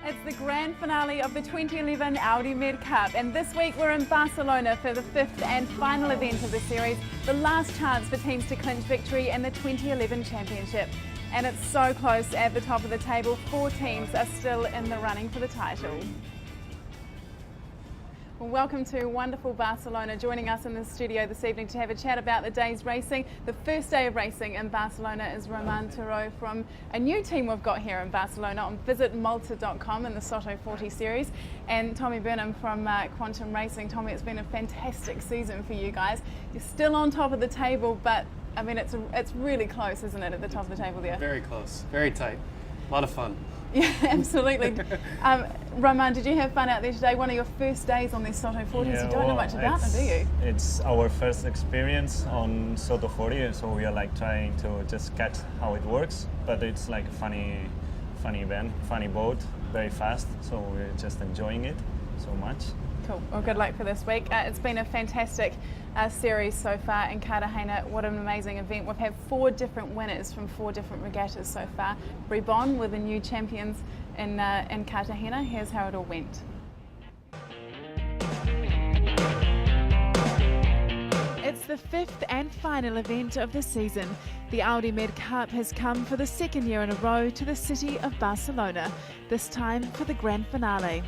It's the grand finale of the 2011 Audi Med Cup, and this week we're in Barcelona for the fifth and final event of the series, the last chance for teams to clinch victory in the 2011 championship. And it's so close at the top of the table. 4 teams are still in the running for the title. Well, welcome to wonderful Barcelona. Joining us in the studio this evening to have a chat about the day's racing. The first day of racing in Barcelona is Roman Turó from a new team we've got here in Barcelona on visitmalta.com in the Soto 40 series, and Tommy Burnham from Quantum Racing. Tommy, it's been a fantastic season for you guys. You're still on top of the table, but I mean it's really close, isn't it, at the top of the table there? Very close, very tight, a lot of fun. Yeah, absolutely. Roman, did you have fun out there today? One of your first days on these Soto 40s. Yeah, you don't know much about them, do you? It's our first experience on Soto 40, so we are like trying to just catch how it works. But it's like a funny event, funny boat, very fast. So we're just enjoying it so much. Cool. Well, good luck for this week. It's been a fantastic series so far in Cartagena. What an amazing event. We've had 4 different winners from 4 different regattas so far. Bribon were the new champions in Cartagena. Here's how it all went. It's the 5th and final event of the season. The Audi Med Cup has come for the 2nd year in a row to the city of Barcelona, this time for the grand finale.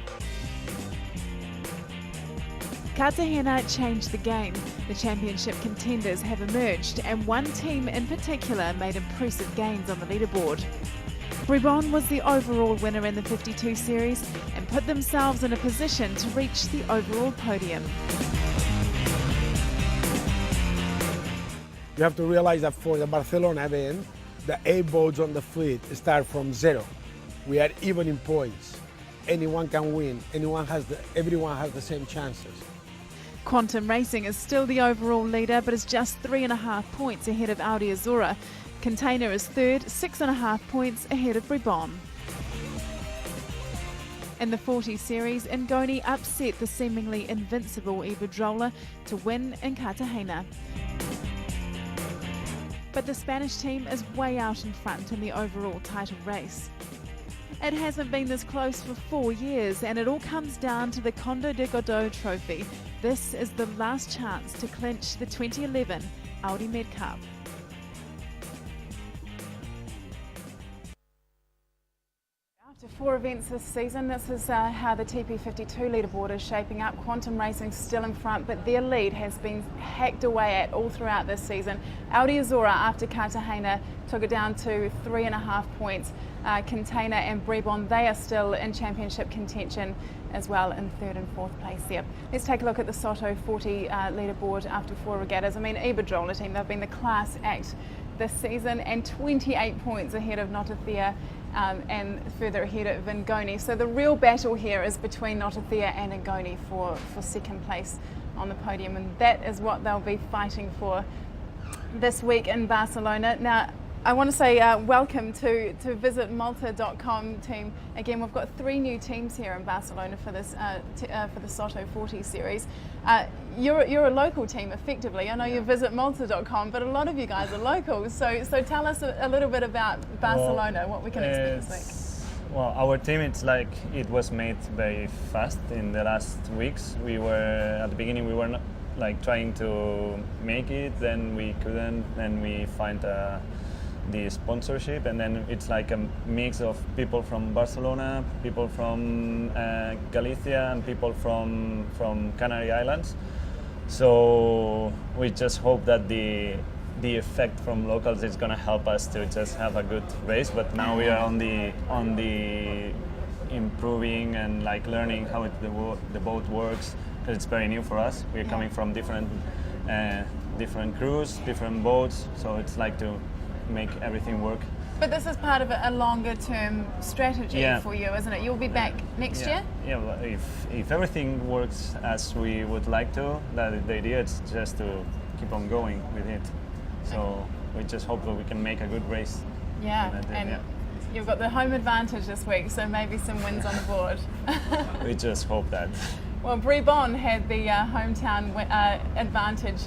Cartagena changed the game. The championship contenders have emerged, and one team in particular made impressive gains on the leaderboard. Bribon was the overall winner in the 52 series and put themselves in a position to reach the overall podium. You have to realize that for the Barcelona event, the 8 boats on the fleet start from 0. We are even in points. Anyone can win. Everyone has the same chances. Quantum Racing is still the overall leader, but is just 3.5 points ahead of Audi Azura. Container is third, 6.5 points ahead of Bribon. In the 40 series, Ngoni upset the seemingly invincible Iberdrola to win in Cartagena. But the Spanish team is way out in front in the overall title race. It hasn't been this close for 4 years, and it all comes down to the Conde de Godó trophy. This is the last chance to clinch the 2011 Audi Med Cup. After 4 events this season, this is how the TP52 leaderboard is shaping up. Quantum Racing still in front, but their lead has been hacked away at all throughout this season. Audi Azura, after Cartagena, took it down to 3.5 points. Container and Bribon, they are still in championship contention as well, in 3rd and 4th place there. Let's take a look at the Soto 40 leaderboard after 4 regattas. I mean, Iberdrola team, they've been the class act this season, and 28 points ahead of Notathea and further ahead of Ngoni. So the real battle here is between Notathea and Ngoni for 2nd place on the podium, and that is what they'll be fighting for this week in Barcelona. Now, I want to say welcome to visitmalta.com team. Again, we've got 3 new teams here in Barcelona for this for the Soto 40 series. You're a local team, effectively. I know you're visitmalta.com, but a lot of you guys are locals. So tell us a little bit about Barcelona, what we can expect this week. Well, our team, it was made very fast in the last weeks. We were at the beginning, we were not trying to make it, then we couldn't, then we find the sponsorship, and then it's like a mix of people from Barcelona, people from Galicia, and people from Canary Islands. So we just hope that the effect from locals is going to help us to just have a good race. But now we are on the improving and learning how the boat works, because it's very new for us. We're coming from different crews, different boats, so it's to make everything work. But this is part of a longer term strategy for you, isn't it? You'll be back next year? Yeah, well, if everything works as we would like to, the idea is just to keep on going with it. So we just hope that we can make a good race. Yeah, and you've got the home advantage this week, so maybe some wins on the board. We just hope that. Well, Bribon had the hometown advantage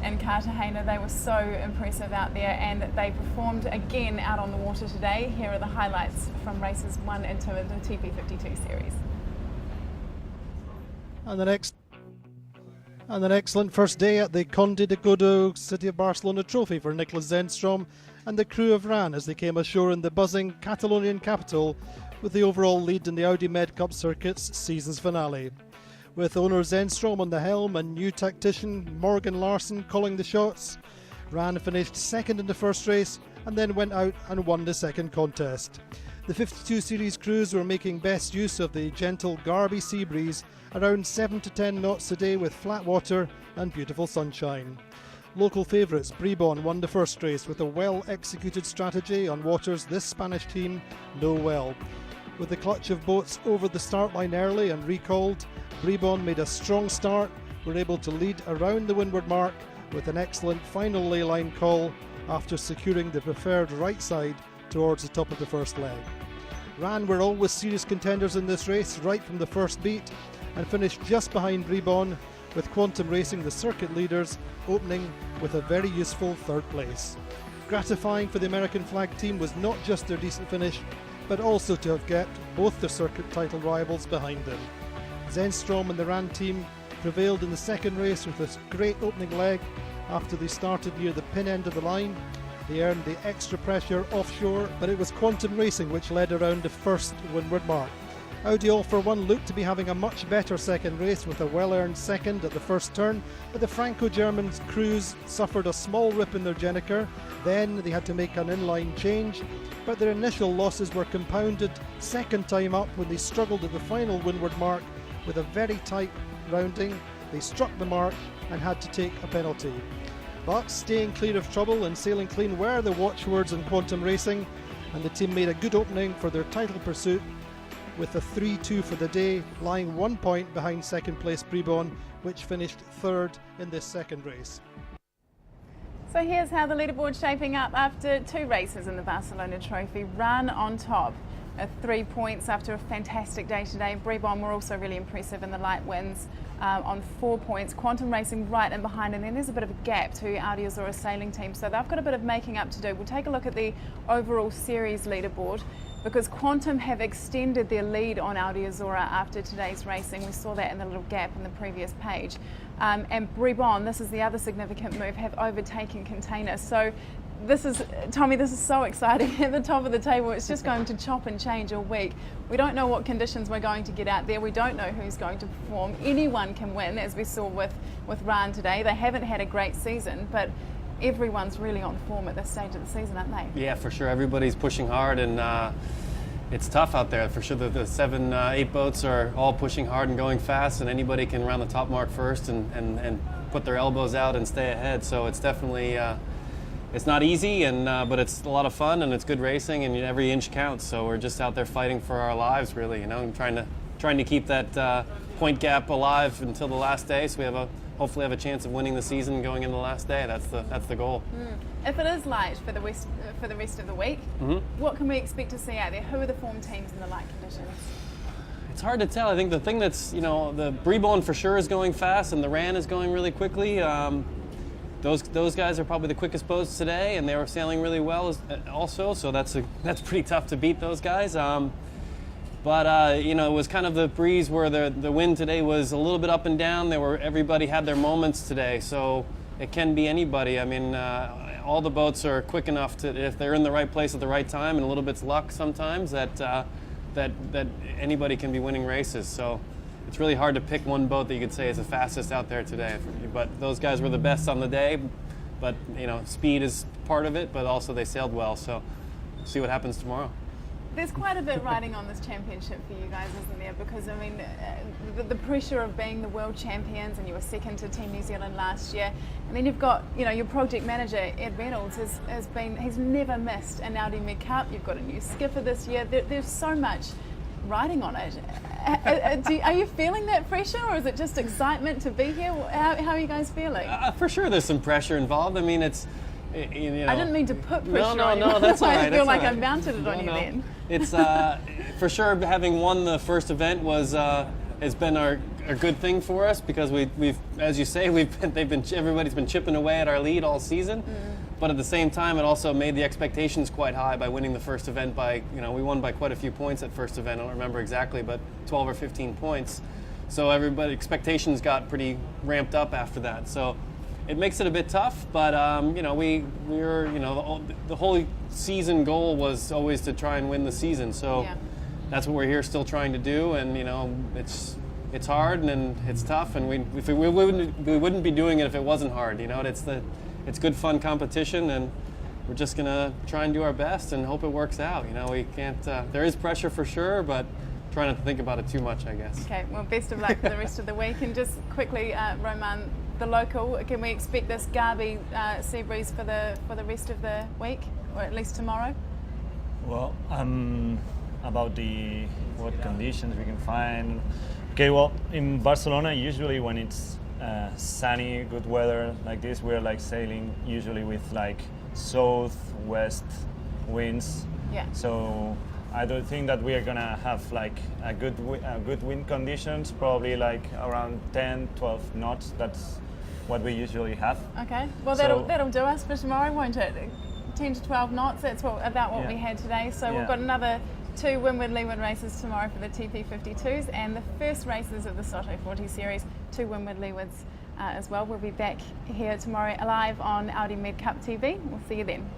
in Cartagena. They were so impressive out there, and they performed again out on the water today. Here are the highlights from races 1 and 2 of the TP52 series. And an excellent first day at the Conde de Godó City of Barcelona trophy for Niklas Zennström and the crew of RAN as they came ashore in the buzzing Catalonian capital with the overall lead in the Audi Med Cup Circuit's season's finale. With owner Zennström on the helm and new tactician Morgan Larsson calling the shots, RAN finished second in the first race and then went out and won the second contest. The 52 Series crews were making best use of the gentle Garby sea breeze around 7 to 10 knots a day with flat water and beautiful sunshine. Local favourites Bribon won the first race with a well-executed strategy on waters this Spanish team know well. With the clutch of boats over the start line early and recalled, Bribon made a strong start, were able to lead around the windward mark with an excellent final ley line call after securing the preferred right side towards the top of the first leg. RAN were always serious contenders in this race right from the first beat and finished just behind Bribon, with Quantum Racing the circuit leaders opening with a very useful third place. Gratifying for the American flag team was not just their decent finish, but also to have kept both their circuit title rivals behind them. Zennström and the RAN team prevailed in the second race with a great opening leg after they started near the pin end of the line. They earned the extra pressure offshore, but it was Quantum Racing which led around the first windward mark. Audi All For One looked to be having a much better second race with a well-earned second at the first turn, but the Franco-German crews suffered a small rip in their Gennaker. Then they had to make an inline change, but their initial losses were compounded second time up when they struggled at the final windward mark with a very tight rounding. They struck the mark and had to take a penalty. But staying clear of trouble and sailing clean were the watchwords in Quantum Racing, and the team made a good opening for their title pursuit with a 3-2 for the day, lying 1 point behind second place Bribon, which finished third in this second race. So here's how the leaderboard's shaping up after 2 races in the Barcelona Trophy. RAN on top at 3 points after a fantastic day today. Bribon were also really impressive in the light winds on 4 points. Quantum Racing right in behind, and then there's a bit of a gap to Audi Azora sailing team, so they've got a bit of making up to do. We'll take a look at the overall series leaderboard, because Quantum have extended their lead on Audi Azora after today's racing. We saw that in the little gap in the previous page. And Bribon, this is the other significant move, have overtaken Container. So this is, Tommy, this is so exciting at the top of the table. It's just going to chop and change all week. We don't know what conditions we're going to get out there. We don't know who's going to perform. Anyone can win, as we saw with RAN today. They haven't had a great season, but everyone's really on form at this stage of the season, aren't they? Yeah, for sure. Everybody's pushing hard, and it's tough out there. For sure, the 7, 8 boats are all pushing hard and going fast, and anybody can round the top mark first and put their elbows out and stay ahead. So it's definitely it's not easy, but it's a lot of fun, and it's good racing, and every inch counts. So we're just out there fighting for our lives, really, and trying to keep that point gap alive until the last day. So we hopefully have a chance of winning the season going into the last day. That's the goal. If it is light for the rest of the week, what can we expect to see out there? Who are the form teams in the light conditions? It's hard to tell. I think the thing that's, the Bribon for sure is going fast, and the RAN is going really quickly. Those guys are probably the quickest boats today, and they were sailing really well also. So that's pretty tough to beat those guys. But it was kind of the breeze where the wind today was a little bit up and down. Everybody had their moments today, so it can be anybody. I mean, all the boats are quick enough to, if they're in the right place at the right time, and a little bit's luck sometimes, that anybody can be winning races. So it's really hard to pick one boat that you could say is the fastest out there today. But those guys were the best on the day. But speed is part of it, but also they sailed well. So we'll see what happens tomorrow. There's quite a bit riding on this championship for you guys, isn't there? Because, I mean, the pressure of being the world champions, and you were second to Team New Zealand last year. And then you've got, your project manager, Ed Reynolds, he's never missed an Audi Med Cup. You've got a new skipper this year. There's so much riding on it. Are you feeling that pressure, or is it just excitement to be here? How are you guys feeling? For sure there's some pressure involved. I mean, it's... I didn't mean to put pressure on you. No, that's all right. I feel like I mounted it on you then. It's for sure, having won the first event has been a good thing for us because we've, as you say, everybody's been chipping away at our lead all season. But at the same time, it also made the expectations quite high by winning the first event by, we won by quite a few points at first event. I don't remember exactly, but 12 or 15 points. So expectations got pretty ramped up after that. So it makes it a bit tough, but the whole season goal was always to try and win the season. So that's what we're here still trying to do, and it's hard and it's tough, and we wouldn't be doing it if it wasn't hard. It's good fun competition, and we're just gonna try and do our best and hope it works out. We can't. There is pressure for sure, but try not to think about it too much, I guess. Okay. Well, best of luck for the rest of the week, and just quickly, Roman, the local. Can we expect this Garby sea breeze for the rest of the week, or at least tomorrow? Well, about what conditions we can find. Okay, well, in Barcelona, usually when it's sunny, good weather like this, we're like sailing usually with like southwest winds. Yeah. So I don't think that we are gonna have like a good wind conditions. Probably like around 10, 12 knots. That's what we usually have. Okay. Well, that'll do us for tomorrow, won't it? 10 to 12 knots. That's about what we had today. So we've got another 2 windward-leeward races tomorrow for the TP52s, and the first races of the Soto 40 series, 2 windward-leewards as well. We'll be back here tomorrow live on Audi Med Cup TV. We'll see you then.